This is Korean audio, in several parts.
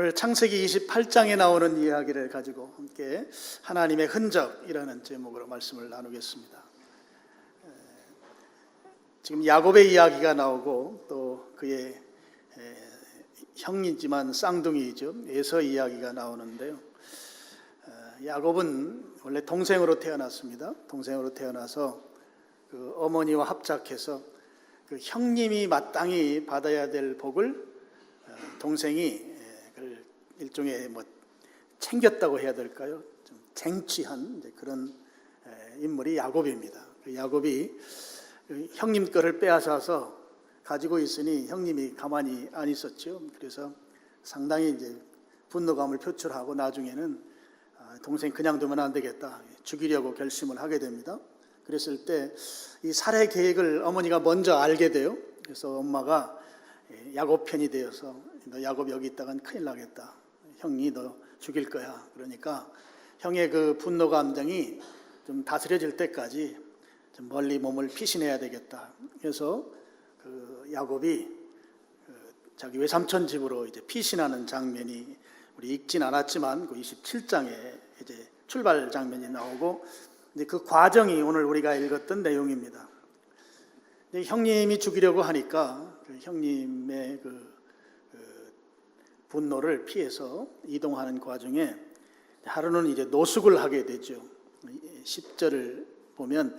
오늘 창세기 28장에 나오는 이야기를 가지고 함께 하나님의 흔적이라는 제목으로 말씀을 나누겠습니다. 지금 야곱의 이야기가 나오고 또 그의 형이지만 쌍둥이죠, 에서 이야기가 나오는데요. 야곱은 원래 동생으로 태어났습니다. 동생으로 태어나서 그 어머니와 합작해서 그 형님이 마땅히 받아야 될 복을 동생이 일종의 챙겼다고 해야 될까요? 좀 쟁취한 그런 인물이 야곱입니다. 야곱이 형님 거를 빼앗아서 가지고 있으니 형님이 가만히 안 있었죠. 그래서 상당히 이제 분노감을 표출하고 나중에는 동생 그냥 두면 안 되겠다, 죽이려고 결심을 하게 됩니다. 그랬을 때 이 살해 계획을 어머니가 먼저 알게 돼요. 그래서 엄마가 야곱 편이 되어서 너 야곱 여기 있다간 큰일 나겠다, 형이 너 죽일 거야. 그러니까 형의 그 분노 감정이 좀 다스려질 때까지 좀 멀리 몸을 피신해야 되겠다. 그래서 그 야곱이 자기 외삼촌 집으로 이제 피신하는 장면이 우리 읽진 않았지만 그 27장에 이제 출발 장면이 나오고, 이제 그 과정이 오늘 우리가 읽었던 내용입니다. 형님이 죽이려고 하니까 그 형님의 그 분노를 피해서 이동하는 과정에 하루는 이제 노숙을 하게 되죠. 10절을 보면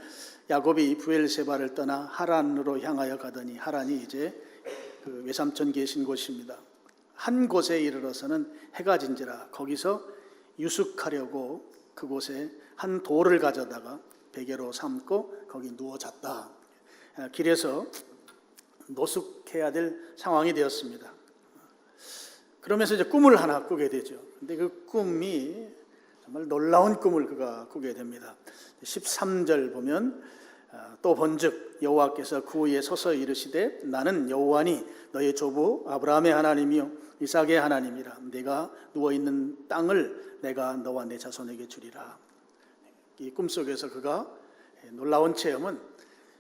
야곱이 브엘세바를 떠나 하란으로 향하여 가더니, 하란이 이제 그 외삼촌 계신 곳입니다. 한 곳에 이르러서는 해가 진지라 거기서 유숙하려고 그곳에 한 돌을 가져다가 베개로 삼고 거기 누워 잤다. 길에서 노숙해야 될 상황이 되었습니다. 그러면서 이제 꿈을 하나 꾸게 되죠. 근데 그 꿈이 정말 놀라운 꿈을 그가 꾸게 됩니다. 13절 보면 또 본즉 여호와께서 그 위에 서서 이르시되 나는 여호와니 너의 조부 아브라함의 하나님이요 이삭의 하나님이라. 네가 누워있는 땅을 내가 너와 내 자손에게 주리라. 이 꿈속에서 그가 놀라운 체험은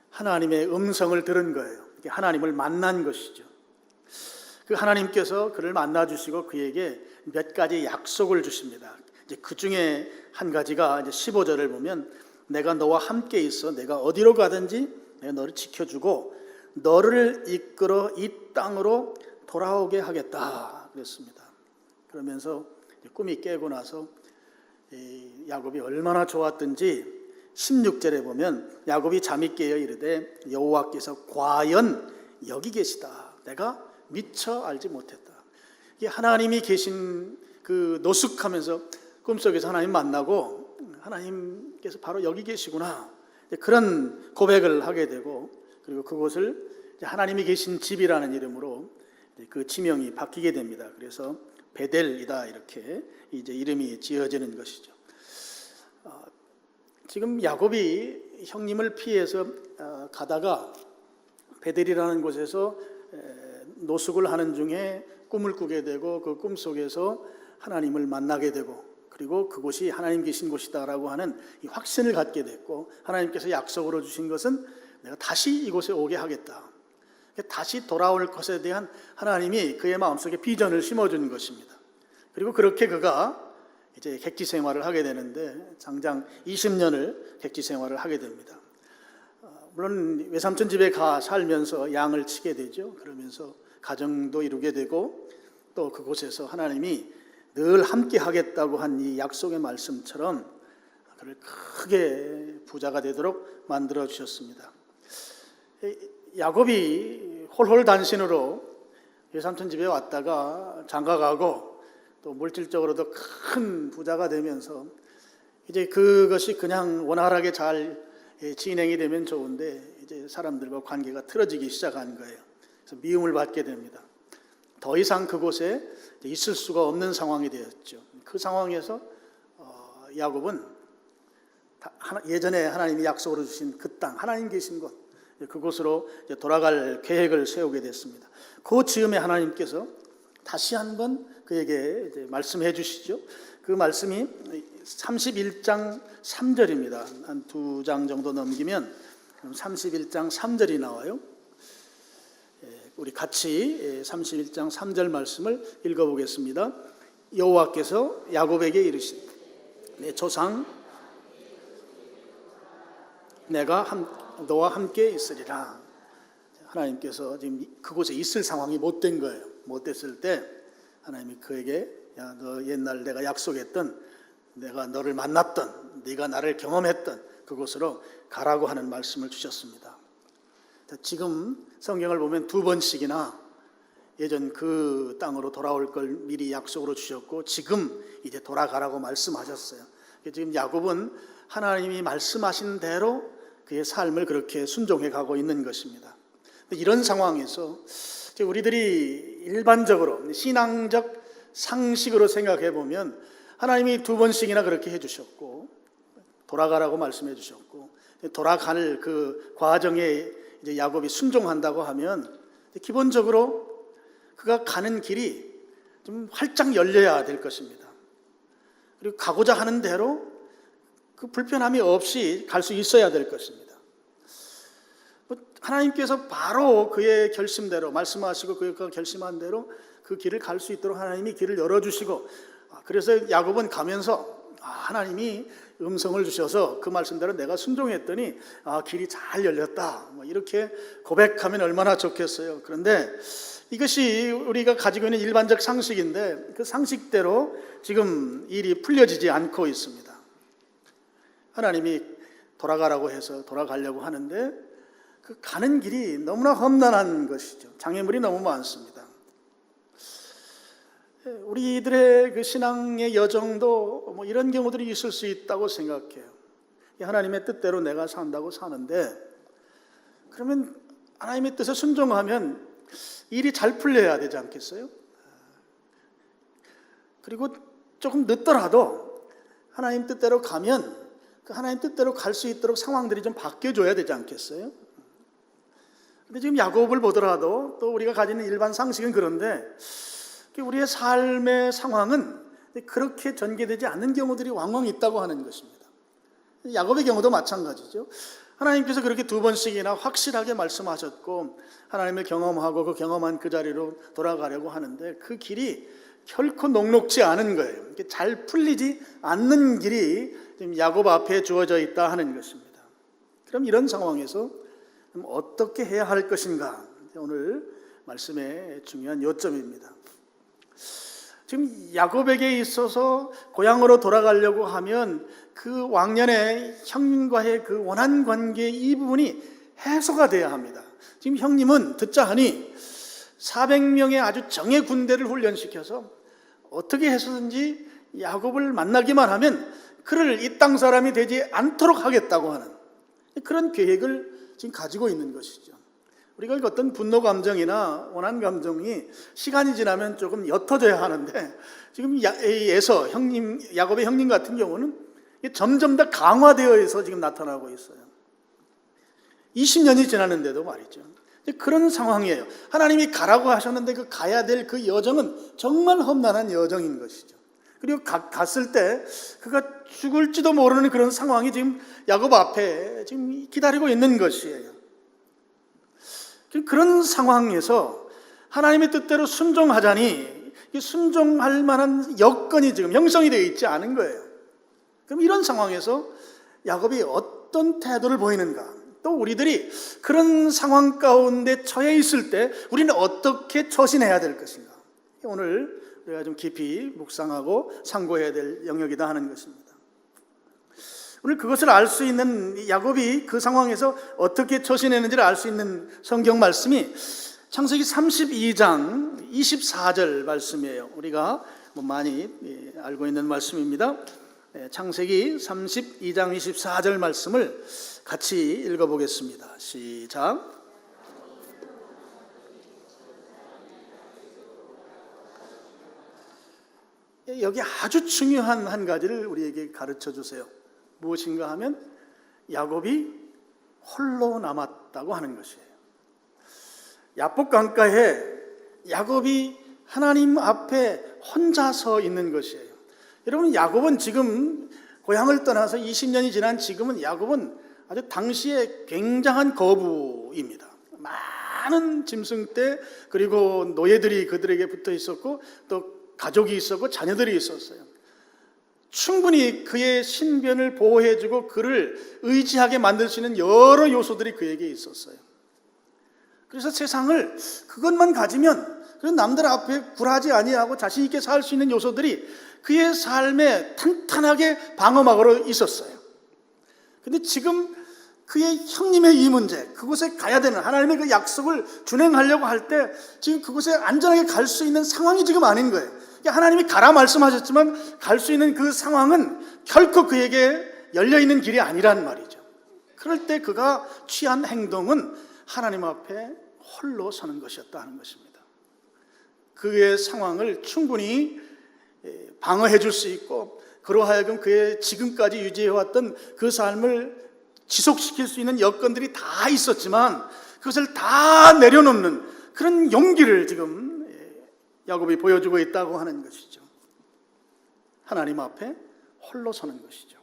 하나님의 음성을 들은 거예요. 하나님을 만난 것이죠. 그 하나님께서 그를 만나주시고 그에게 몇 가지 약속을 주십니다. 이제 그 중에 한 가지가 이제 15절을 보면 내가 너와 함께 있어 내가 어디로 가든지 내가 너를 지켜주고 너를 이끌어 이 땅으로 돌아오게 하겠다 그랬습니다. 그러면서 꿈이 깨고 나서 야곱이 얼마나 좋았던지 16절에 보면 야곱이 잠이 깨어 이르되 여호와께서 과연 여기 계시다, 내가 미처 알지 못했다. 이게 하나님이 계신 그 노숙하면서 꿈속에서 하나님 만나고 하나님께서 바로 여기 계시구나, 그런 고백을 하게 되고, 그리고 그곳을 하나님이 계신 집이라는 이름으로 그 지명이 바뀌게 됩니다. 그래서 베델이다 이렇게 이제 이름이 지어지는 것이죠. 지금 야곱이 형님을 피해서 가다가 베델이라는 곳에서 노숙을 하는 중에 꿈을 꾸게 되고 그 꿈 속에서 하나님을 만나게 되고, 그리고 그곳이 하나님 계신 곳이다라고 하는 이 확신을 갖게 됐고, 하나님께서 약속으로 주신 것은 내가 다시 이곳에 오게 하겠다, 다시 돌아올 것에 대한 하나님이 그의 마음속에 비전을 심어준 것입니다. 그리고 그렇게 그가 이제 객지 생활을 하게 되는데 장장 20년을 객지 생활을 하게 됩니다. 물론 외삼촌 집에 가 살면서 양을 치게 되죠. 그러면서 가정도 이루게 되고, 또 그곳에서 하나님이 늘 함께 하겠다고 한 이 약속의 말씀처럼 그를 크게 부자가 되도록 만들어 주셨습니다. 야곱이 홀홀단신으로 외삼촌 집에 왔다가 장가가고 또 물질적으로도 큰 부자가 되면서 이제 그것이 그냥 원활하게 잘 진행이 되면 좋은데 이제 사람들과 관계가 틀어지기 시작한 거예요. 그래서 미움을 받게 됩니다. 더 이상 그곳에 있을 수가 없는 상황이 되었죠. 그 상황에서 야곱은 예전에 하나님이 약속으로 주신 그 땅, 하나님 계신 곳, 그곳으로 돌아갈 계획을 세우게 됐습니다. 그 즈음에 하나님께서 다시 한번 그에게 이제 말씀해 주시죠. 그 말씀이 31장 3절입니다. 한 2장 정도 넘기면 31장 3절이 나와요. 우리 같이 31장 3절 말씀을 읽어보겠습니다. 여호와께서 야곱에게 이르시되 내 조상 내가 너와 함께 있으리라. 하나님께서 지금 그곳에 있을 상황이 못된 거예요. 못됐을 때 하나님이 그에게 야, 너 옛날 내가 약속했던 내가 너를 만났던 네가 나를 경험했던 그곳으로 가라고 하는 말씀을 주셨습니다. 지금 성경을 보면 두 번씩이나 예전 그 땅으로 돌아올 걸 미리 약속으로 주셨고 지금 이제 돌아가라고 말씀하셨어요. 지금 야곱은 하나님이 말씀하신 대로 그의 삶을 그렇게 순종해 가고 있는 것입니다. 이런 상황에서 우리들이 일반적으로 신앙적 상식으로 생각해 보면 하나님이 두 번씩이나 그렇게 해주셨고 돌아가라고 말씀해 주셨고 돌아갈 그 과정에 이제 야곱이 순종한다고 하면 기본적으로 그가 가는 길이 좀 활짝 열려야 될 것입니다. 그리고 가고자 하는 대로 그 불편함이 없이 갈 수 있어야 될 것입니다. 하나님께서 바로 그의 결심대로 말씀하시고 그가 결심한 대로 그 길을 갈 수 있도록 하나님이 길을 열어주시고 그래서 야곱은 가면서 하나님이 음성을 주셔서 그 말씀대로 내가 순종했더니 길이 잘 열렸다 이렇게 고백하면 얼마나 좋겠어요. 그런데 이것이 우리가 가지고 있는 일반적 상식인데 그 상식대로 지금 일이 풀려지지 않고 있습니다. 하나님이 돌아가라고 해서 돌아가려고 하는데 그 가는 길이 너무나 험난한 것이죠. 장애물이 너무 많습니다. 우리들의 그 신앙의 여정도 이런 경우들이 있을 수 있다고 생각해요. 하나님의 뜻대로 내가 산다고 사는데 그러면 하나님의 뜻에 순종하면 일이 잘 풀려야 되지 않겠어요? 그리고 조금 늦더라도 하나님 뜻대로 가면 그 하나님 뜻대로 갈 수 있도록 상황들이 좀 바뀌어줘야 되지 않겠어요? 근데 지금 야곱을 보더라도 또 우리가 가지는 일반 상식은 그런데 우리의 삶의 상황은 그렇게 전개되지 않는 경우들이 왕왕 있다고 하는 것입니다. 야곱의 경우도 마찬가지죠. 하나님께서 그렇게 두 번씩이나 확실하게 말씀하셨고 하나님을 경험하고 그 경험한 그 자리로 돌아가려고 하는데 그 길이 결코 녹록지 않은 거예요. 잘 풀리지 않는 길이 지금 야곱 앞에 주어져 있다 하는 것입니다. 그럼 이런 상황에서 어떻게 해야 할 것인가? 오늘 말씀의 중요한 요점입니다. 지금 야곱에게 있어서 고향으로 돌아가려고 하면 그 왕년의 형님과의 그 원한 관계 이 부분이 해소가 돼야 합니다. 지금 형님은 듣자 하니 400명의 아주 정예 군대를 훈련시켜서 어떻게 해서든지 야곱을 만나기만 하면 그를 이 땅 사람이 되지 않도록 하겠다고 하는 그런 계획을 지금 가지고 있는 것이죠. 우리가 어떤 분노 감정이나 원한 감정이 시간이 지나면 조금 옅어져야 하는데 지금 야곱의 형님 같은 경우는 점점 더 강화되어서 지금 나타나고 있어요. 20년이 지났는데도 말이죠. 그런 상황이에요. 하나님이 가라고 하셨는데 그 가야 될 그 여정은 정말 험난한 여정인 것이죠. 그리고 갔을 때 그가 죽을지도 모르는 그런 상황이 지금 야곱 앞에 지금 기다리고 있는 것이에요. 그런 상황에서 하나님의 뜻대로 순종하자니 순종할 만한 여건이 지금 형성이 되어 있지 않은 거예요. 그럼 이런 상황에서 야곱이 어떤 태도를 보이는가? 또 우리들이 그런 상황 가운데 처해 있을 때 우리는 어떻게 처신해야 될 것인가? 오늘 우리가 좀 깊이 묵상하고 상고해야 될 영역이다 하는 것입니다. 오늘 그것을 알 수 있는 야곱이 그 상황에서 어떻게 처신했는지를 알 수 있는 성경 말씀이 창세기 32장 24절 말씀이에요. 우리가 많이 알고 있는 말씀입니다. 창세기 32장 24절 말씀을 같이 읽어보겠습니다. 시작. 여기 아주 중요한 한 가지를 우리에게 가르쳐 주세요. 무엇인가 하면 야곱이 홀로 남았다고 하는 것이에요. 야복 강가에 야곱이 하나님 앞에 혼자 서 있는 것이에요. 여러분, 야곱은 지금 고향을 떠나서 20년이 지난 지금은 야곱은 아주 당시에 굉장한 거부입니다. 많은 짐승떼 그리고 노예들이 그들에게 붙어 있었고 또 가족이 있었고 자녀들이 있었어요. 충분히 그의 신변을 보호해주고 그를 의지하게 만들 수 있는 여러 요소들이 그에게 있었어요. 그래서 세상을 그것만 가지면 그런 남들 앞에 굴하지 아니하고 자신 있게 살 수 있는 요소들이 그의 삶에 탄탄하게 방어막으로 있었어요. 근데 지금 그의 형님의 이 문제, 그곳에 가야 되는 하나님의 그 약속을 준행하려고 할 때 지금 그곳에 안전하게 갈 수 있는 상황이 지금 아닌 거예요. 하나님이 가라 말씀하셨지만 갈 수 있는 그 상황은 결코 그에게 열려있는 길이 아니란 말이죠. 그럴 때 그가 취한 행동은 하나님 앞에 홀로 서는 것이었다 하는 것입니다. 그의 상황을 충분히 방어해 줄 수 있고 그로 하여금 그의 지금까지 유지해왔던 그 삶을 지속시킬 수 있는 여건들이 다 있었지만 그것을 다 내려놓는 그런 용기를 지금 야곱이 보여주고 있다고 하는 것이죠. 하나님 앞에 홀로 서는 것이죠.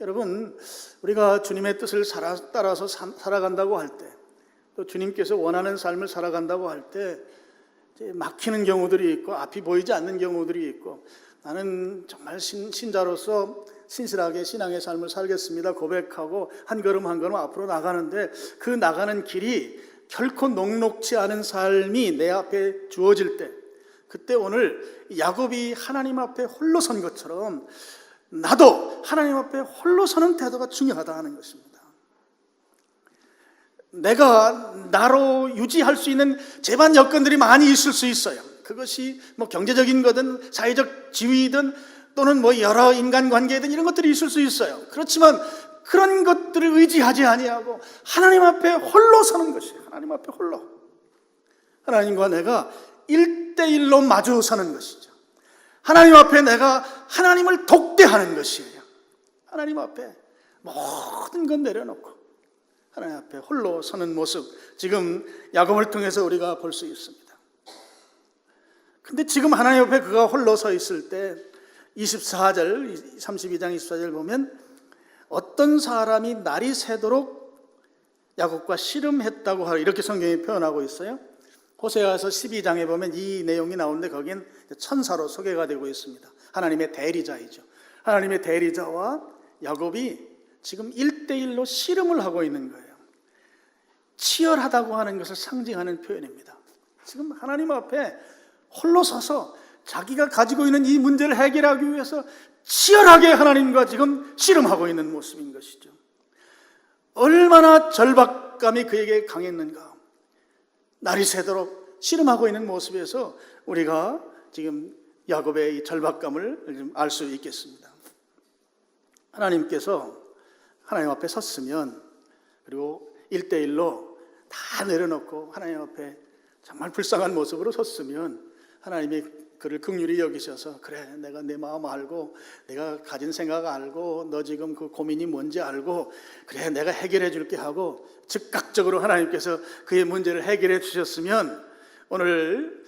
여러분, 우리가 주님의 뜻을 따라서 살아간다고 할 때, 또 주님께서 원하는 삶을 살아간다고 할 때 막히는 경우들이 있고 앞이 보이지 않는 경우들이 있고, 나는 정말 신자로서 신실하게 신앙의 삶을 살겠습니다 고백하고 한 걸음 한 걸음 앞으로 나가는데 그 나가는 길이 결코 녹록지 않은 삶이 내 앞에 주어질 때, 그때 오늘 야곱이 하나님 앞에 홀로 선 것처럼 나도 하나님 앞에 홀로 서는 태도가 중요하다 하는 것입니다. 내가 나로 유지할 수 있는 제반 여건들이 많이 있을 수 있어요. 그것이 경제적인 거든 사회적 지위든 또는 여러 인간관계든 이런 것들이 있을 수 있어요. 그렇지만 그런 것들을 의지하지 아니하고 하나님 앞에 홀로 서는 것이에요. 하나님 앞에 홀로. 하나님과 내가 1대1로 마주 서는 것이죠. 하나님 앞에 내가 하나님을 독대하는 것이에요. 하나님 앞에 모든 건 내려놓고 하나님 앞에 홀로 서는 모습, 지금 야곱을 통해서 우리가 볼 수 있습니다. 근데 지금 하나님 앞에 그가 홀로 서 있을 때 24절, 32장 24절 보면 어떤 사람이 날이 새도록 야곱과 씨름했다고 하라, 이렇게 성경이 표현하고 있어요. 호세아서 12장에 보면 이 내용이 나오는데 거기엔 천사로 소개가 되고 있습니다. 하나님의 대리자이죠. 하나님의 대리자와 야곱이 지금 1대1로 씨름을 하고 있는 거예요. 치열하다고 하는 것을 상징하는 표현입니다. 지금 하나님 앞에 홀로 서서 자기가 가지고 있는 이 문제를 해결하기 위해서 치열하게 하나님과 지금 씨름하고 있는 모습인 것이죠. 얼마나 절박감이 그에게 강했는가. 날이 새도록 씨름하고 있는 모습에서 우리가 지금 야곱의 이 절박감을 알 수 있겠습니다. 하나님께서 하나님 앞에 섰으면, 그리고 1대1로 다 내려놓고 하나님 앞에 정말 불쌍한 모습으로 섰으면 하나님이 그를 긍휼히 여기셔서, 그래, 내가 내 마음 알고 내가 가진 생각 알고 너 지금 그 고민이 뭔지 알고, 그래, 내가 해결해 줄게 하고 즉각적으로 하나님께서 그의 문제를 해결해 주셨으면 오늘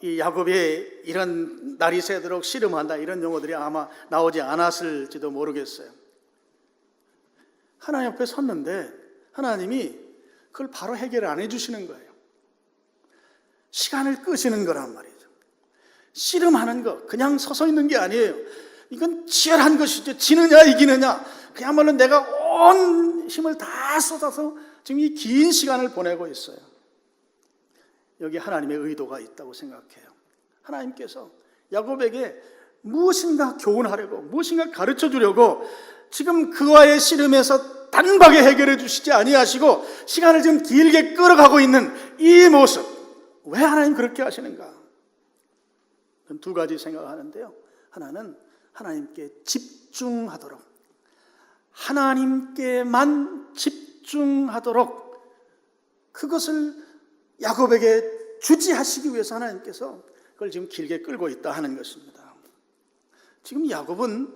이 야곱의 이런 날이 새도록 씨름한다 이런 용어들이 아마 나오지 않았을지도 모르겠어요. 하나님 앞에 섰는데 하나님이 그걸 바로 해결 안 해주시는 거예요. 시간을 끄시는 거란 말이에요. 씨름하는 거 그냥 서서 있는 게 아니에요. 이건 치열한 것이죠. 지느냐 이기느냐, 그야말로 내가 온 힘을 다 쏟아서 지금 이 긴 시간을 보내고 있어요. 여기 하나님의 의도가 있다고 생각해요. 하나님께서 야곱에게 무엇인가 교훈하려고, 무엇인가 가르쳐 주려고 지금 그와의 씨름에서 단박에 해결해 주시지 아니하시고 시간을 지금 길게 끌어가고 있는 이 모습, 왜 하나님 그렇게 하시는가? 두 가지 생각하는데요. 하나는 하나님께 집중하도록, 하나님께만 집중하도록 그것을 야곱에게 주지하시기 위해서 하나님께서 그걸 지금 길게 끌고 있다 하는 것입니다. 지금 야곱은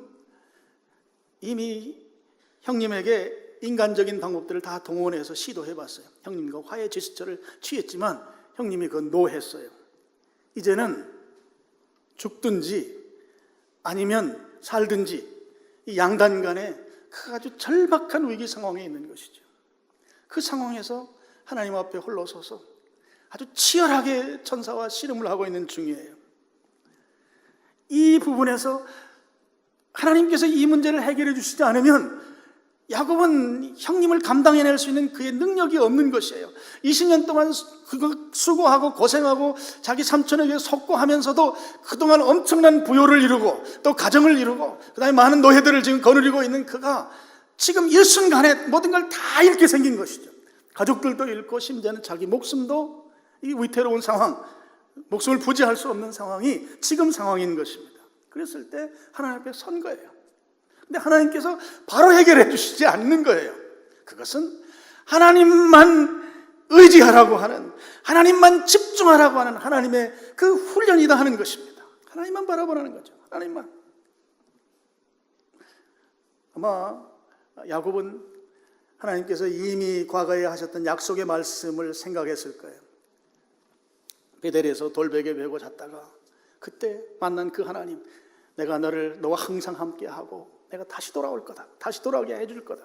이미 형님에게 인간적인 방법들을 다 동원해서 시도해봤어요. 형님과 화해 제스처를 취했지만 형님이 그건 노했어요. 이제는 죽든지 아니면 살든지 이 양단 간에 그 아주 절박한 위기 상황에 있는 것이죠. 그 상황에서 하나님 앞에 홀로 서서 아주 치열하게 천사와 씨름을 하고 있는 중이에요. 이 부분에서 하나님께서 이 문제를 해결해 주시지 않으면 야곱은 형님을 감당해낼 수 있는 그의 능력이 없는 것이에요. 20년 동안 그거 수고하고 고생하고 자기 삼촌에게 속고하면서도 그동안 엄청난 부요를 이루고 또 가정을 이루고 그 다음에 많은 노예들을 지금 거느리고 있는 그가 지금 일순간에 모든 걸 다 잃게 생긴 것이죠. 가족들도 잃고 심지어는 자기 목숨도 이 위태로운 상황, 목숨을 부지할 수 없는 상황이 지금 상황인 것입니다. 그랬을 때 하나님 앞에 선 거예요. 근데 하나님께서 바로 해결해 주시지 않는 거예요. 그것은 하나님만 의지하라고 하는, 하나님만 집중하라고 하는 하나님의 그 훈련이다 하는 것입니다. 하나님만 바라보라는 거죠. 하나님만. 아마 야곱은 하나님께서 이미 과거에 하셨던 약속의 말씀을 생각했을 거예요. 베델에서 돌베개 메고 잤다가 그때 만난 그 하나님, 내가 너와 항상 함께하고 내가 다시 돌아올 거다, 다시 돌아오게 해줄 거다.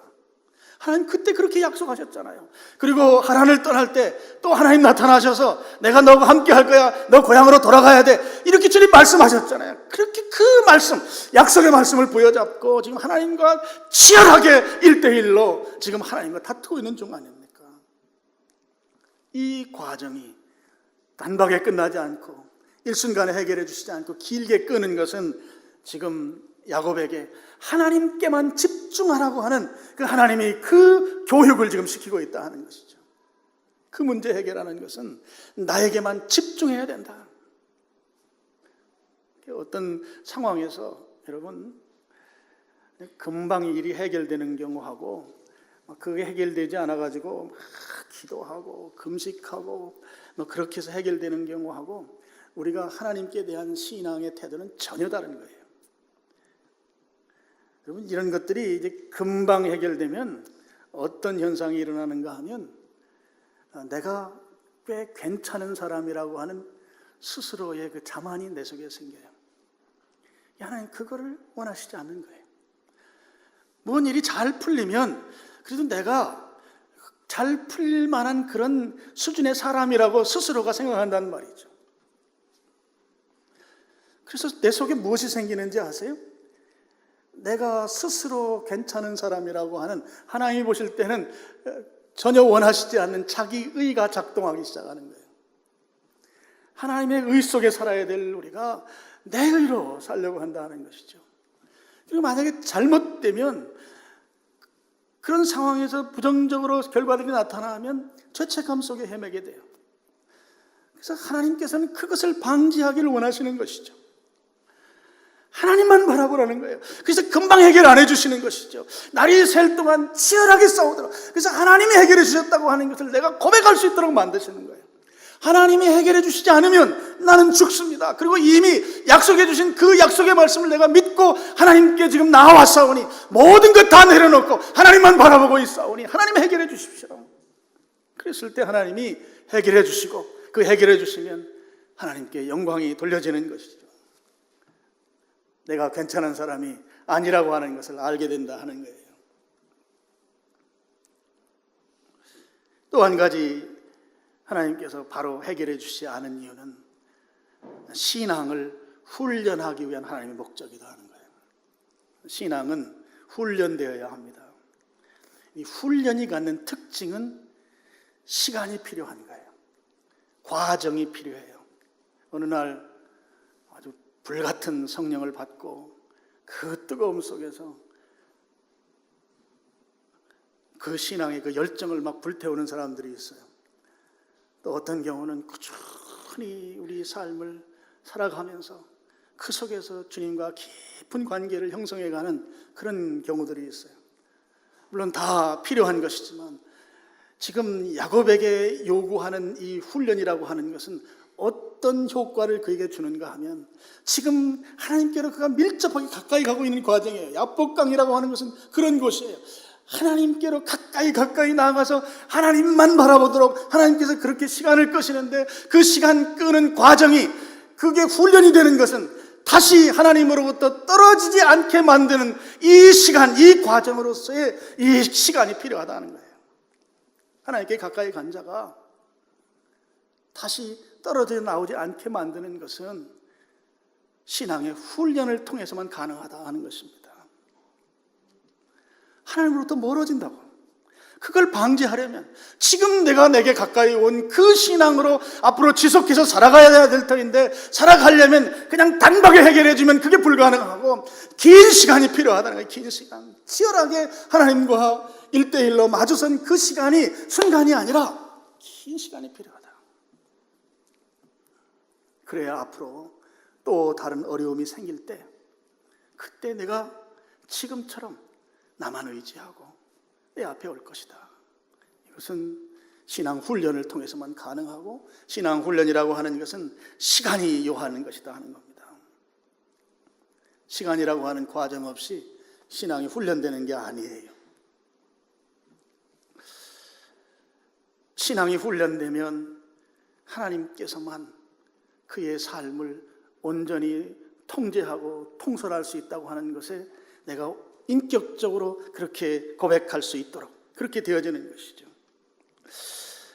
하나님 그때 그렇게 약속하셨잖아요. 그리고 하란을 떠날 때 또 하나님 나타나셔서 내가 너와 함께 할 거야, 너 고향으로 돌아가야 돼, 이렇게 주님 말씀하셨잖아요. 그렇게 그 말씀, 약속의 말씀을 부여잡고 지금 하나님과 치열하게 1대1로 지금 하나님과 다투고 있는 중 아닙니까? 이 과정이 단박에 끝나지 않고 일순간에 해결해 주시지 않고 길게 끄는 것은 지금 야곱에게 하나님께만 집중하라고 하는 그 하나님이 그 교육을 지금 시키고 있다 하는 것이죠. 그 문제 해결하는 것은 나에게만 집중해야 된다. 어떤 상황에서 여러분 금방 일이 해결되는 경우하고 그게 해결되지 않아가지고 막 기도하고 금식하고 그렇게 해서 해결되는 경우하고 우리가 하나님께 대한 신앙의 태도는 전혀 다른 거예요. 여러분 이런 것들이 이제 금방 해결되면 어떤 현상이 일어나는가 하면 내가 꽤 괜찮은 사람이라고 하는 스스로의 그 자만이 내 속에 생겨요. 하나님 그거를 원하시지 않는 거예요. 뭔 일이 잘 풀리면 그래도 내가 잘 풀릴 만한 그런 수준의 사람이라고 스스로가 생각한다는 말이죠. 그래서 내 속에 무엇이 생기는지 아세요? 내가 스스로 괜찮은 사람이라고 하는, 하나님이 보실 때는 전혀 원하시지 않는 자기의가 작동하기 시작하는 거예요. 하나님의 의 속에 살아야 될 우리가 내 의로 살려고 한다는 것이죠. 그리고 만약에 잘못되면 그런 상황에서 부정적으로 결과들이 나타나면 죄책감 속에 헤매게 돼요. 그래서 하나님께서는 그것을 방지하기를 원하시는 것이죠. 하나님만 바라보라는 거예요. 그래서 금방 해결 안 해주시는 것이죠. 날이 셀 동안 치열하게 싸우도록, 그래서 하나님이 해결해 주셨다고 하는 것을 내가 고백할 수 있도록 만드시는 거예요. 하나님이 해결해 주시지 않으면 나는 죽습니다. 그리고 이미 약속해 주신 그 약속의 말씀을 내가 믿고 하나님께 지금 나와싸우니 모든 것 다 내려놓고 하나님만 바라보고 있사오니 하나님 해결해 주십시오. 그랬을 때 하나님이 해결해 주시고 그 해결해 주시면 하나님께 영광이 돌려지는 것이죠. 내가 괜찮은 사람이 아니라고 하는 것을 알게 된다 하는 거예요. 또 한 가지 하나님께서 바로 해결해 주시지 않은 이유는 신앙을 훈련하기 위한 하나님의 목적이다 하는 거예요. 신앙은 훈련되어야 합니다. 이 훈련이 갖는 특징은 시간이 필요한 거예요. 과정이 필요해요. 어느 날 아주 불같은 성령을 받고 그 뜨거움 속에서 그 신앙의 그 열정을 막 불태우는 사람들이 있어요. 또 어떤 경우는 꾸준히 우리 삶을 살아가면서 그 속에서 주님과 깊은 관계를 형성해가는 그런 경우들이 있어요. 물론 다 필요한 것이지만 지금 야곱에게 요구하는 이 훈련이라고 하는 것은 어떤 효과를 그에게 주는가 하면 지금 하나님께로 그가 밀접하게 가까이 가고 있는 과정이에요. 야복강이라고 하는 것은 그런 곳이에요. 하나님께로 가까이 나아가서 하나님만 바라보도록 하나님께서 그렇게 시간을 끄시는데 그 시간 끄는 과정이 그게 훈련이 되는 것은 다시 하나님으로부터 떨어지지 않게 만드는 이 시간, 이 과정으로서의 이 시간이 필요하다는 거예요. 하나님께 가까이 간 자가 다시 떨어져 나오지 않게 만드는 것은 신앙의 훈련을 통해서만 가능하다 하는 것입니다. 하나님으로부터 멀어진다고. 그걸 방지하려면 지금 내게 가까이 온 그 신앙으로 앞으로 지속해서 살아가야 될 터인데, 살아가려면 그냥 단박에 해결해 주면 그게 불가능하고 긴 시간이 필요하다는 거예요. 긴 시간, 치열하게 하나님과 1대1로 마주선 그 시간이 순간이 아니라 긴 시간이 필요하다. 그래야 앞으로 또 다른 어려움이 생길 때, 그때 내가 지금처럼 나만 의지하고 내 앞에 올 것이다. 이것은 신앙 훈련을 통해서만 가능하고, 신앙 훈련이라고 하는 것은 시간이 요하는 것이다 하는 겁니다. 시간이라고 하는 과정 없이 신앙이 훈련되는 게 아니에요. 신앙이 훈련되면 하나님께서만 그의 삶을 온전히 통제하고 통솔할 수 있다고 하는 것에 내가 인격적으로 그렇게 고백할 수 있도록 그렇게 되어지는 것이죠.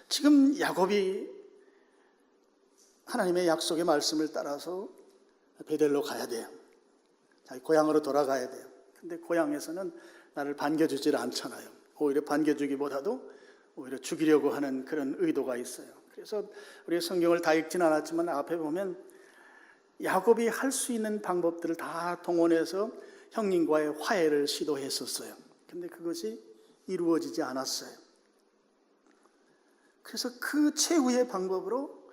지금 야곱이 하나님의 약속의 말씀을 따라서 베델로 가야 돼요. 자기 고향으로 돌아가야 돼요. 근데 고향에서는 나를 반겨주질 않잖아요. 오히려 반겨주기보다도 오히려 죽이려고 하는 그런 의도가 있어요. 그래서 우리 성경을 다 읽진 않았지만 앞에 보면 야곱이 할 수 있는 방법들을 다 동원해서 형님과의 화해를 시도했었어요. 근데 그것이 이루어지지 않았어요. 그래서 그 최후의 방법으로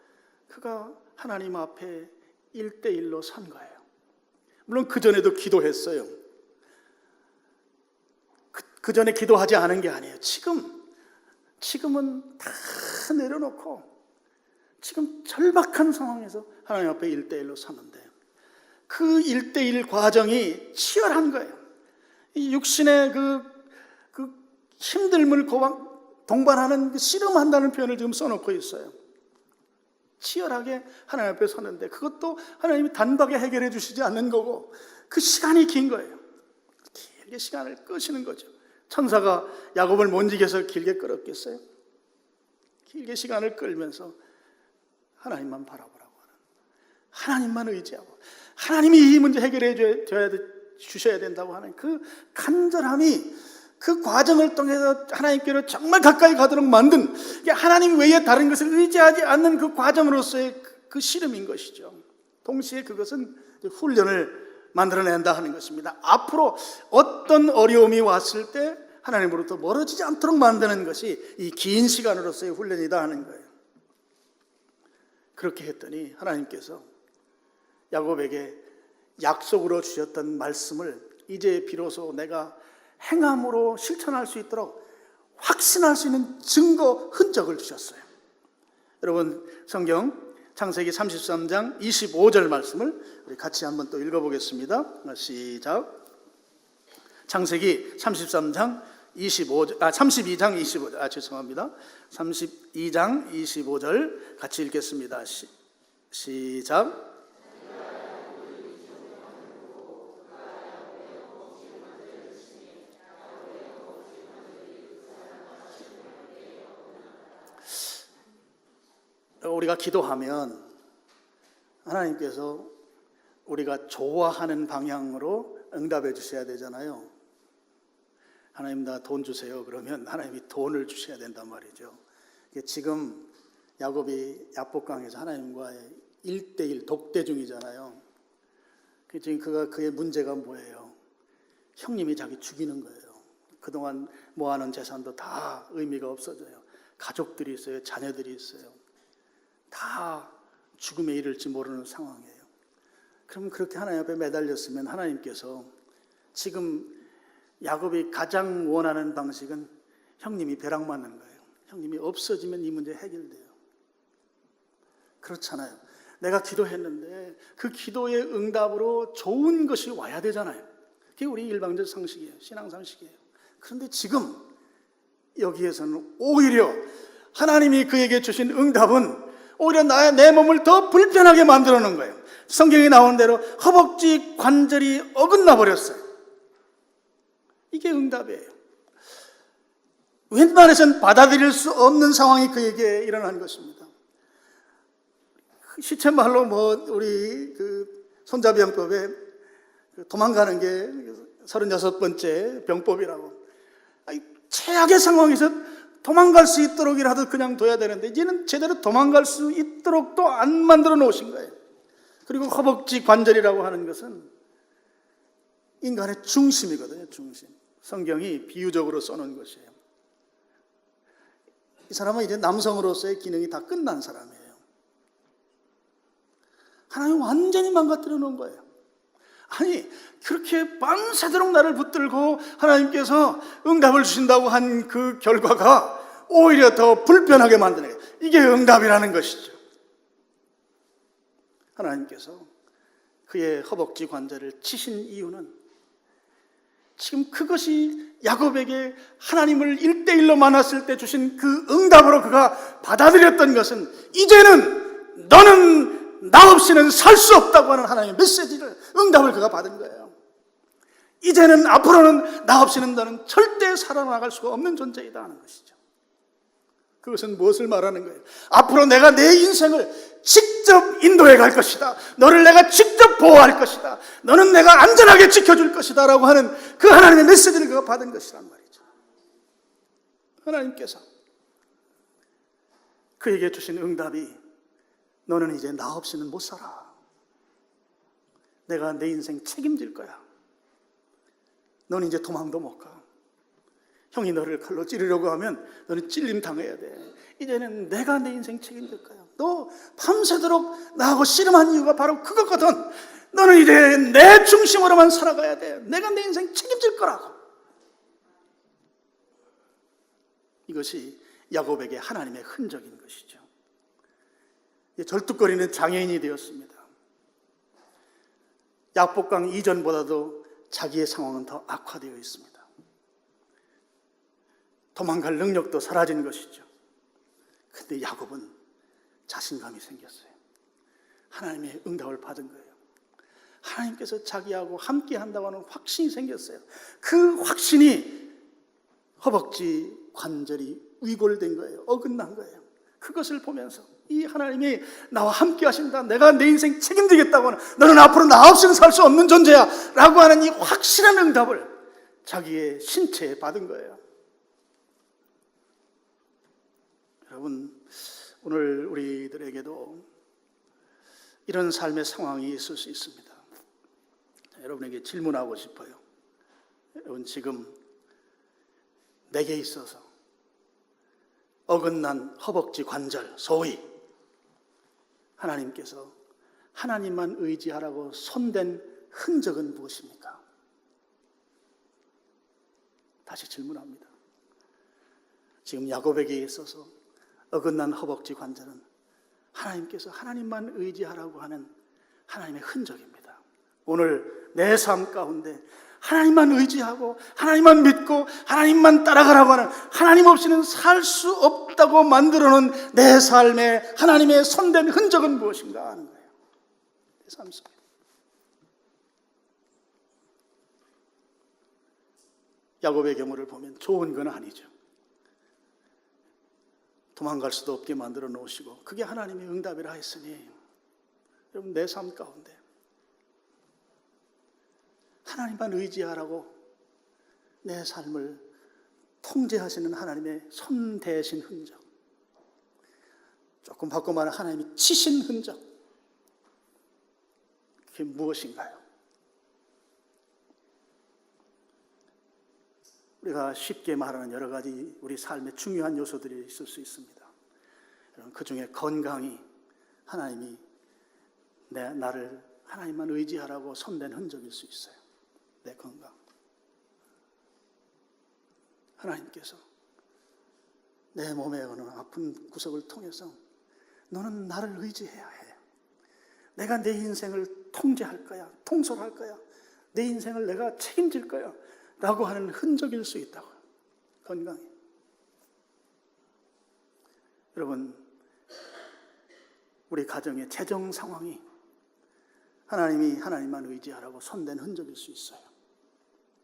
그가 하나님 앞에 1대1로 선 거예요. 물론 그 전에도 기도했어요. 그 전에 기도하지 않은 게 아니에요. 지금은 다 내려놓고 지금 절박한 상황에서 하나님 앞에 1대1로 섰는데, 그 1대1 과정이 치열한 거예요. 이 육신의 그 힘듦을 동반하는 그 씨름한다는 표현을 지금 써놓고 있어요. 치열하게 하나님 앞에 섰는데 그것도 하나님이 단박에 해결해 주시지 않는 거고, 그 시간이 긴 거예요. 길게 시간을 끄시는 거죠. 천사가 야곱을 못 이겨서 길게 끌었겠어요? 길게 시간을 끌면서 하나님만 바라보라고 하는, 하나님만 의지하고 하나님이 이 문제 해결해 주셔야 된다고 하는 그 간절함이, 그 과정을 통해서 하나님께로 정말 가까이 가도록 만든, 하나님 외에 다른 것을 의지하지 않는 그 과정으로서의 그 씨름인 것이죠. 동시에 그것은 훈련을 만들어낸다 하는 것입니다. 앞으로 어떤 어려움이 왔을 때 하나님으로부터 멀어지지 않도록 만드는 것이 이 긴 시간으로서의 훈련이다 하는 거예요. 그렇게 했더니 하나님께서 야곱에게 약속으로 주셨던 말씀을 이제 비로소 내가 행함으로 실천할 수 있도록 확신할 수 있는 증거, 흔적을 주셨어요. 여러분, 성경 창세기 33장 25절 말씀을 우리 같이 한번 또 읽어보겠습니다. 시작. 창세기 32장 25절, 죄송합니다. 32장 25절 같이 읽겠습니다. 시작. 우리가 기도하면 하나님께서 우리가 좋아하는 방향으로 응답해 주셔야 되잖아요. 하나님 나 돈 주세요. 그러면 하나님이 돈을 주셔야 된단 말이죠. 지금 야곱이 야복강에서 하나님과의 1대1 독대 중이잖아요. 지금 그의 문제가 뭐예요? 형님이 자기 죽이는 거예요. 그동안 모아놓은 재산도 다 의미가 없어져요. 가족들이 있어요. 자녀들이 있어요. 다 죽음에 이를지 모르는 상황이에요. 그럼 그렇게 하나님 앞에 매달렸으면 하나님께서 지금 야곱이 가장 원하는 방식은 형님이 벼락 맞는 거예요. 형님이 없어지면 이 문제 해결돼요. 그렇잖아요. 내가 기도했는데 그 기도의 응답으로 좋은 것이 와야 되잖아요. 그게 우리 일방적 상식이에요. 신앙 상식이에요. 그런데 지금 여기에서는 오히려 하나님이 그에게 주신 응답은 오히려 내 몸을 더 불편하게 만들어 놓은 거예요. 성경에 나온 대로 허벅지 관절이 어긋나 버렸어요. 이게 응답이에요. 웬만해서는 받아들일 수 없는 상황이 그에게 일어난 것입니다. 시체말로 우리 손자병법에 도망가는 게 36번째 병법이라고. 최악의 상황에서 도망갈 수 있도록이라도 그냥 둬야 되는데 이제는 제대로 도망갈 수 있도록 또 안 만들어 놓으신 거예요. 그리고 허벅지 관절이라고 하는 것은 인간의 중심이거든요. 중심. 성경이 비유적으로 써놓은 것이에요. 이 사람은 이제 남성으로서의 기능이 다 끝난 사람이에요. 하나님 완전히 망가뜨려 놓은 거예요. 아니, 그렇게 밤새도록 나를 붙들고 하나님께서 응답을 주신다고 한 그 결과가 오히려 더 불편하게 만드는 거예요. 이게 응답이라는 것이죠. 하나님께서 그의 허벅지 관절을 치신 이유는 지금 그것이 야곱에게 하나님을 1대1로 만났을 때 주신 그 응답으로 그가 받아들였던 것은 이제는 너는 나 없이는 살 수 없다고 하는 하나님의 메시지를, 응답을 그가 받은 거예요. 이제는 앞으로는 나 없이는 너는 절대 살아나갈 수가 없는 존재이다 하는 것이죠. 그것은 무엇을 말하는 거예요? 앞으로 내가 내 인생을 직접 인도해 갈 것이다. 너를 내가 직접 보호할 것이다. 너는 내가 안전하게 지켜줄 것이다 라고 하는 그 하나님의 메시지를 그가 받은 것이란 말이죠. 하나님께서 그에게 주신 응답이 너는 이제 나 없이는 못 살아. 내가 내 인생 책임질 거야. 너는 이제 도망도 못 가. 형이 너를 칼로 찌르려고 하면 너는 찔림 당해야 돼. 이제는 내가 내 인생 책임질 거야. 너 밤새도록 나하고 씨름한 이유가 바로 그거거든. 너는 이제 내 중심으로만 살아가야 돼. 내가 내 인생 책임질 거라고. 이것이 야곱에게 하나님의 흔적인 것이죠. 절뚝거리는 장애인이 되었습니다. 약복강 이전보다도 자기의 상황은 더 악화되어 있습니다. 도망갈 능력도 사라진 것이죠. 근데 야곱은 자신감이 생겼어요. 하나님의 응답을 받은 거예요. 하나님께서 자기하고 함께 한다고 하는 확신이 생겼어요. 그 확신이 허벅지 관절이 위골된 거예요. 어긋난 거예요. 그것을 보면서 이 하나님이 나와 함께 하신다. 내가 내 인생 책임지겠다고 하는, 너는 앞으로 나 없이는 살 수 없는 존재야 라고 하는 이 확실한 응답을 자기의 신체에 받은 거예요. 여러분, 오늘 우리들에게도 이런 삶의 상황이 있을 수 있습니다. 여러분에게 질문하고 싶어요. 여러분, 지금 내게 있어서 어긋난 허벅지 관절, 소위 하나님께서 하나님만 의지하라고 손댄 흔적은 무엇입니까? 다시 질문합니다. 지금 야곱에게 있어서 어긋난 허벅지 관절은 하나님께서 하나님만 의지하라고 하는 하나님의 흔적입니다. 오늘 내 삶 가운데 하나님만 의지하고 하나님만 믿고 하나님만 따라가라고 하는, 하나님 없이는 살 수 없다고 만들어놓은 내 삶에 하나님의 손댄 흔적은 무엇인가 하는 거예요. 내 삶 속에. 야곱의 경우를 보면 좋은 건 아니죠. 도망갈 수도 없게 만들어 놓으시고 그게 하나님의 응답이라 했으니, 여러분, 내 삶 가운데 하나님만 의지하라고 내 삶을 통제하시는 하나님의 손 대신 흔적, 조금 바꿔 말하면 하나님이 치신 흔적, 그게 무엇인가요? 우리가 쉽게 말하는 여러 가지 우리 삶의 중요한 요소들이 있을 수 있습니다. 그 중에 건강이 하나님이 나를 하나님만 의지하라고 손댄 흔적일 수 있어요. 내 건강. 하나님께서 내 몸의 어느 아픈 구석을 통해서 너는 나를 의지해야 해. 내가 내 인생을 통제할 거야. 통솔할 거야. 내 인생을 내가 책임질 거야. 라고 하는 흔적일 수 있다고요. 건강이. 여러분, 우리 가정의 재정 상황이 하나님이 하나님만 의지하라고 손댄 흔적일 수 있어요.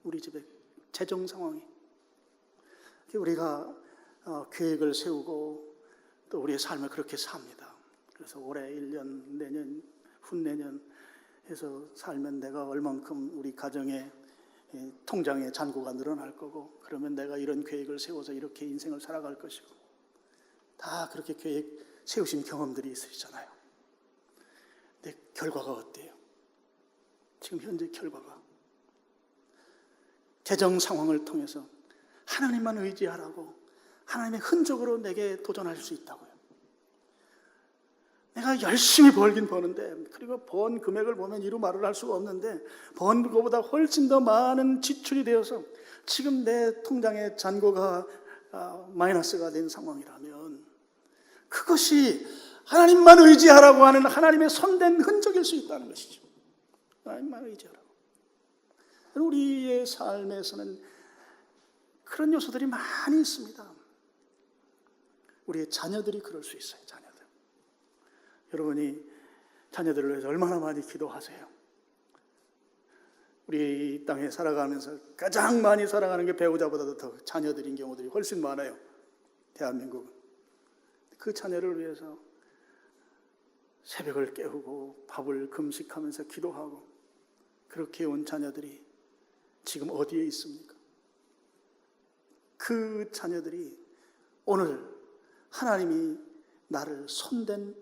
우리 집의 재정 상황이. 우리가 계획을 세우고 또 우리의 삶을 그렇게 삽니다. 그래서 올해 1년, 내년, 훗내년 해서 살면 내가 얼만큼 우리 가정의 통장의 잔고가 늘어날 거고, 그러면 내가 이런 계획을 세워서 이렇게 인생을 살아갈 것이고, 다 그렇게 계획 세우신 경험들이 있으시잖아요. 근데 결과가 어때요? 지금 현재 결과가 재정 상황을 통해서 하나님만 의지하라고 하나님의 흔적으로 내게 도전할 수 있다고요. 내가 열심히 벌긴 버는데, 그리고 번 금액을 보면 이루 말을 할 수가 없는데, 번 것보다 훨씬 더 많은 지출이 되어서 지금 내 통장의 잔고가 마이너스가 된 상황이라면, 그것이 하나님만 의지하라고 하는 하나님의 손댄 흔적일 수 있다는 것이죠. 하나님만 의지하라고. 우리의 삶에서는 그런 요소들이 많이 있습니다. 우리의 자녀들이 그럴 수 있어요. 자녀들. 여러분이 자녀들을 위해서 얼마나 많이 기도하세요? 우리 이 땅에 살아가면서 가장 많이 살아가는 게 배우자보다도 더 자녀들인 경우들이 훨씬 많아요. 대한민국은. 그 자녀를 위해서 새벽을 깨우고 밥을 금식하면서 기도하고 그렇게 온 자녀들이 지금 어디에 있습니까? 그 자녀들이 오늘 하나님이 나를 손댄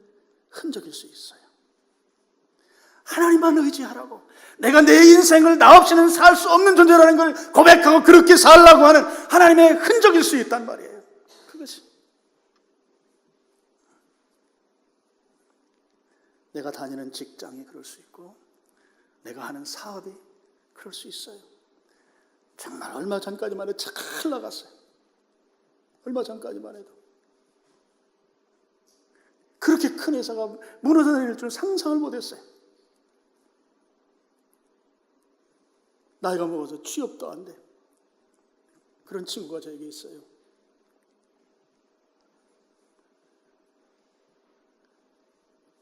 흔적일 수 있어요. 하나님만 의지하라고, 내가 내 인생을 나 없이는 살 수 없는 존재라는 걸 고백하고 그렇게 살라고 하는 하나님의 흔적일 수 있단 말이에요. 그것이 내가 다니는 직장이 그럴 수 있고, 내가 하는 사업이 그럴 수 있어요. 정말 얼마 전까지만 해도 잘 나갔어요. 얼마 전까지만 해도 그렇게 큰 회사가 무너져 내릴 줄 상상을 못했어요. 나이가 먹어서 취업도 안 돼. 그런 친구가 저에게 있어요.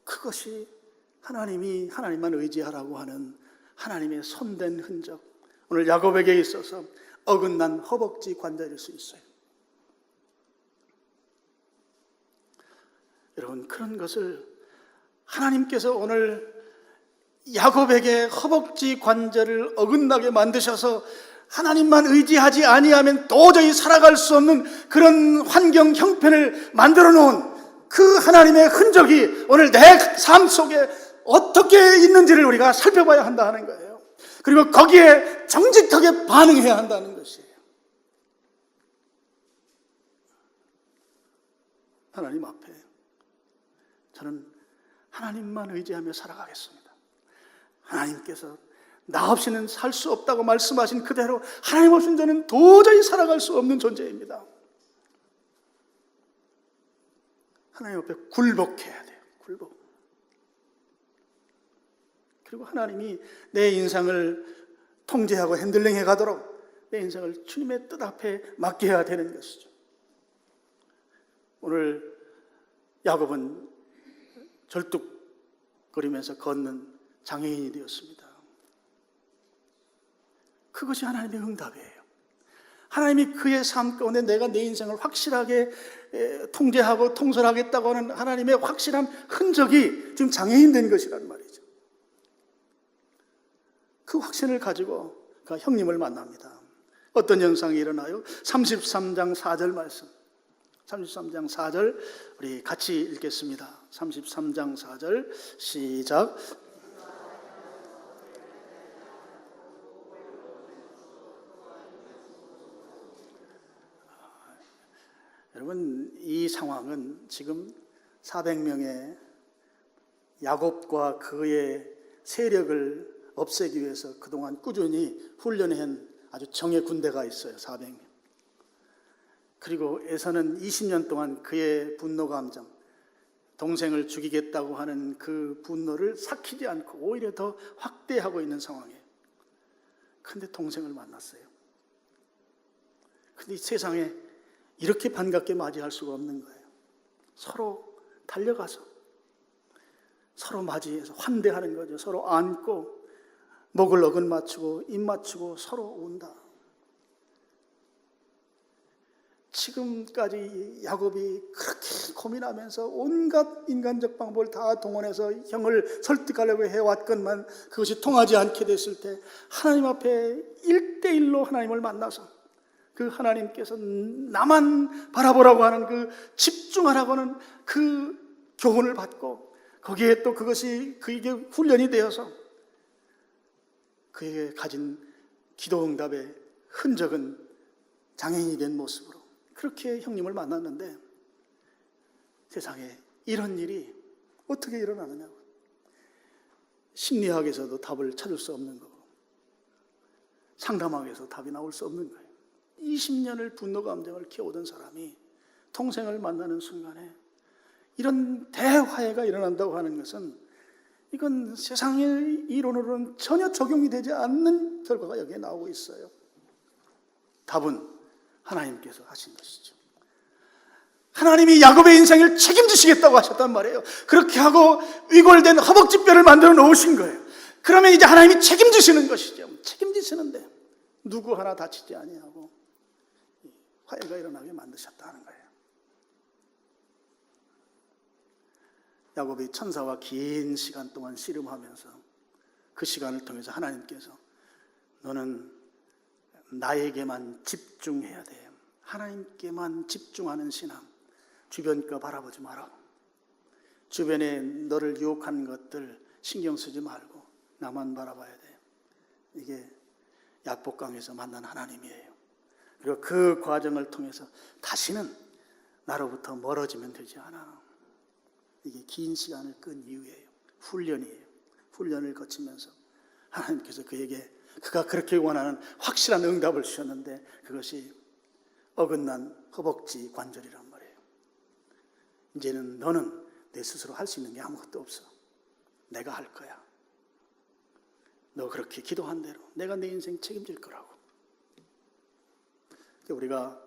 그것이 하나님만 의지하라고 하는 하나님의 손댄 흔적, 오늘 야곱에게 있어서 어긋난 허벅지 관절일 수 있어요. 여러분, 그런 것을 하나님께서 오늘 야곱에게 허벅지 관절을 어긋나게 만드셔서 하나님만 의지하지 아니하면 도저히 살아갈 수 없는 그런 환경 형편을 만들어 놓은 그 하나님의 흔적이 오늘 내 삶 속에 어떻게 있는지를 우리가 살펴봐야 한다는 거예요. 그리고 거기에 정직하게 반응해야 한다는 것이에요. 하나님 앞에 저는 하나님만 의지하며 살아가겠습니다. 하나님께서 나 없이는 살 수 없다고 말씀하신 그대로 하나님 없이는 저는 도저히 살아갈 수 없는 존재입니다. 하나님 앞에 굴복해야 돼요. 굴복. 그리고 하나님이 내 인생을 통제하고 핸들링해 가도록 내 인생을 주님의 뜻 앞에 맡겨야 되는 것이죠. 오늘 야곱은 절뚝거리면서 걷는 장애인이 되었습니다. 그것이 하나님의 응답이에요. 하나님이 그의 삶 가운데 내가 내 인생을 확실하게 통제하고 통솔하겠다고 하는 하나님의 확실한 흔적이 지금 장애인 된 것이란 말이죠. 그 확신을 가지고 그 형님을 만납니다. 어떤 현상이 일어나요? 33장 4절 말씀. 33장 4절 우리 같이 읽겠습니다. 33장 4절 시작. 여러분, 이 상황은 지금 400명의 야곱과 그의 세력을 없애기 위해서 그동안 꾸준히 훈련한 아주 정예 군대가 있어요. 400명. 그리고 에서는 20년 동안 그의 분노 감정, 동생을 죽이겠다고 하는 그 분노를 삭히지 않고 오히려 더 확대하고 있는 상황이에요. 그런데 동생을 만났어요. 그런데 이 세상에 이렇게 반갑게 맞이할 수가 없는 거예요. 서로 달려가서 서로 맞이해서 환대하는 거죠. 서로 안고 목을 어긋 맞추고 입 맞추고 서로 운다. 지금까지 야곱이 그렇게 소민하면서 온갖 인간적 방법을 다 동원해서 형을 설득하려고 해왔건만 그것이 통하지 않게 됐을 때 하나님 앞에 1대1로 하나님을 만나서 그 하나님께서 나만 바라보라고 하는 그 집중하라고 하는 그 교훈을 받고 거기에 또 그것이 그에게 훈련이 되어서 그에게 가진 기도 응답의 흔적은 장애인이 된 모습으로 그렇게 형님을 만났는데 세상에 이런 일이 어떻게 일어나느냐고. 심리학에서도 답을 찾을 수 없는 거고 상담학에서 답이 나올 수 없는 거예요. 20년을 분노 감정을 키워오던 사람이 동생을 만나는 순간에 이런 대화해가 일어난다고 하는 것은 이건 세상의 이론으로는 전혀 적용이 되지 않는 결과가 여기에 나오고 있어요. 답은 하나님께서 하신 것이죠. 하나님이 야곱의 인생을 책임지시겠다고 하셨단 말이에요. 그렇게 하고 위골된 허벅지뼈를 만들어 놓으신 거예요. 그러면 이제 하나님이 책임지시는 것이죠. 책임지시는데 누구 하나 다치지 아니하고 화해가 일어나게 만드셨다는 거예요. 야곱이 천사와 긴 시간 동안 씨름하면서 그 시간을 통해서 하나님께서 너는 나에게만 집중해야 돼. 하나님께만 집중하는 신앙. 주변 거 바라보지 마라. 주변에 너를 유혹하는 것들 신경 쓰지 말고 나만 바라봐야 돼. 이게 약복강에서 만난 하나님이에요. 그리고 그 과정을 통해서 다시는 나로부터 멀어지면 되지 않아. 이게 긴 시간을 끈 이유예요. 훈련이에요. 훈련을 거치면서 하나님께서 그에게 그가 그렇게 원하는 확실한 응답을 주셨는데 그것이 어긋난 허벅지 관절이란 말이에요. 이제는 너는 내 스스로 할 수 있는 게 아무것도 없어. 내가 할 거야. 너 그렇게 기도한 대로 내가 내 인생 책임질 거라고. 우리가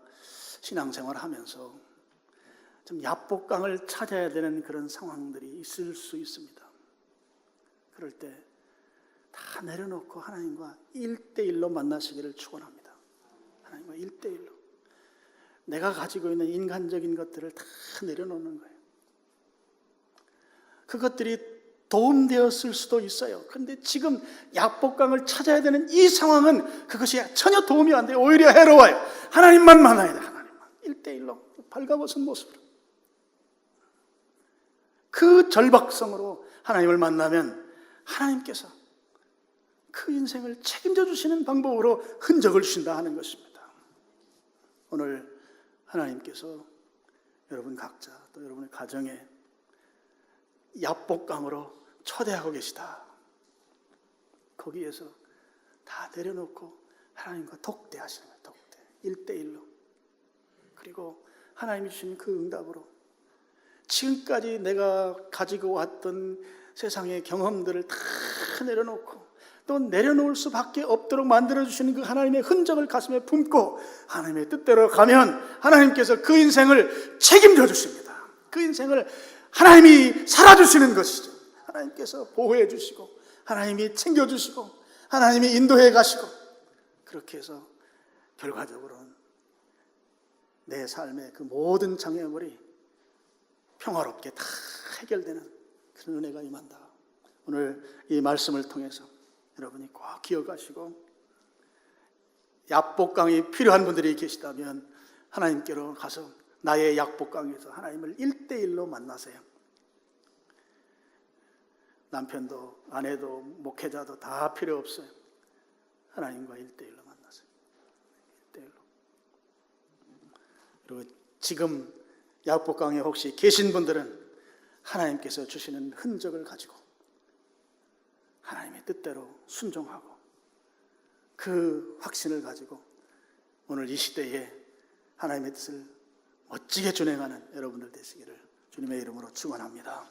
신앙생활을 하면서 좀 약복강을 찾아야 되는 그런 상황들이 있을 수 있습니다. 그럴 때 다 내려놓고 하나님과 1대1로 만나시기를 축원합니다. 하나님과 1대1로. 내가 가지고 있는 인간적인 것들을 다 내려놓는 거예요. 그것들이 도움되었을 수도 있어요. 그런데 지금 약복강을 찾아야 되는 이 상황은 그것이 전혀 도움이 안 돼요. 오히려 해로워요. 하나님만 만나야 돼요. 하나님만. 1대1로 발가벗은 모습으로. 그 절박성으로 하나님을 만나면 하나님께서 그 인생을 책임져 주시는 방법으로 흔적을 주신다 하는 것입니다. 오늘 하나님께서 여러분 각자 또 여러분의 가정에 약복강으로 초대하고 계시다. 거기에서 다 내려놓고 하나님과 독대하시는 거예요. 독대. 1대1로. 그리고 하나님이 주신 그 응답으로 지금까지 내가 가지고 왔던 세상의 경험들을 다 내려놓고 또 내려놓을 수밖에 없도록 만들어주시는 그 하나님의 흔적을 가슴에 품고 하나님의 뜻대로 가면 하나님께서 그 인생을 책임져 주십니다. 그 인생을 하나님이 살아주시는 것이죠. 하나님께서 보호해 주시고 하나님이 챙겨주시고 하나님이 인도해 가시고 그렇게 해서 결과적으로는 내 삶의 그 모든 장애물이 평화롭게 다 해결되는 그런 은혜가 임한다. 오늘 이 말씀을 통해서 여러분이 꼭 기억하시고 약복강이 필요한 분들이 계시다면 하나님께로 가서 나의 약복강에서 하나님을 1대1로 만나세요. 남편도 아내도 목회자도 다 필요 없어요. 하나님과 1대1로 만나세요. 1대1로. 그리고 지금 약복강에 혹시 계신 분들은 하나님께서 주시는 흔적을 가지고 하나님의 뜻대로 순종하고 그 확신을 가지고 오늘 이 시대에 하나님의 뜻을 멋지게 준행하는 여러분들 되시기를 주님의 이름으로 축원합니다.